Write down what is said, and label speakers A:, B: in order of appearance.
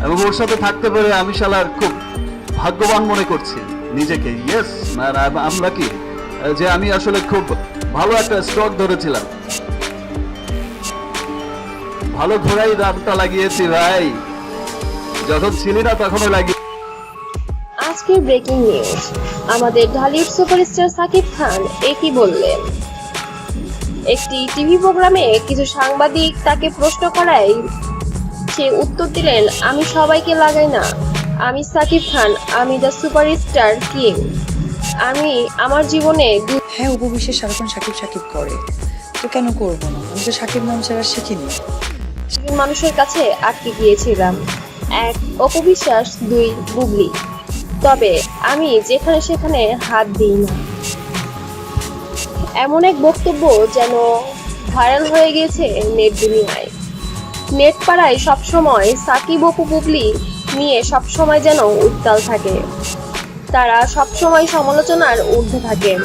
A: এবং ওর সাথে থাকতে পেরে আমি শালার খুব ভাগ্যবান মনে করছি নিজেকে। ইয়েস, আমরা কি যে আমি আসলে খুব ভালো একটা স্টক ধরেছিলাম, ভালো ঘোড়াই দামটা লাগিয়েছি ভাই, যখন ছিলি না তখনও লাগিয়ে।
B: আজকের ব্রেকিং নিউজ, আমাদের ঢালিউড সুপারস্টার সাকিব খান একই বললেন। একটি টিভি প্রোগ্রামে কিছু সাংবাদিক তাকে প্রশ্ন করায় সে উত্তর দিলেন, আমি সবাইকে লাগাই না, আমি সাকিব খান, আমি দ্য সুপারস্টার কিং। আমি আমার জীবনে
C: হ্যাঁ, উপবিশ্বে সারাক্ষণ সাকিব সাকিব করে, তো কেন করবো না? আমি তো সাকিব নাম ছাড়া শিখিনি।
B: দুজন মানুষের কাছে আটকে গিয়েছিলাম, এক অপবিশ্বাস, দুই বুবলি। তবে আমি যেখানে সেখানে হাত দিই না। এমন এক বক্তব্য যেন ভাইরাল হয়ে গেছে নেট দুনিয়ায়। নেট পাড়ায় সবসময় সাকিব অপু বুবলি নিয়ে সবসময় যেন উত্তাল থাকে। তারা সবসময় সমালোচনার ঊর্ধ্বে থাকেন।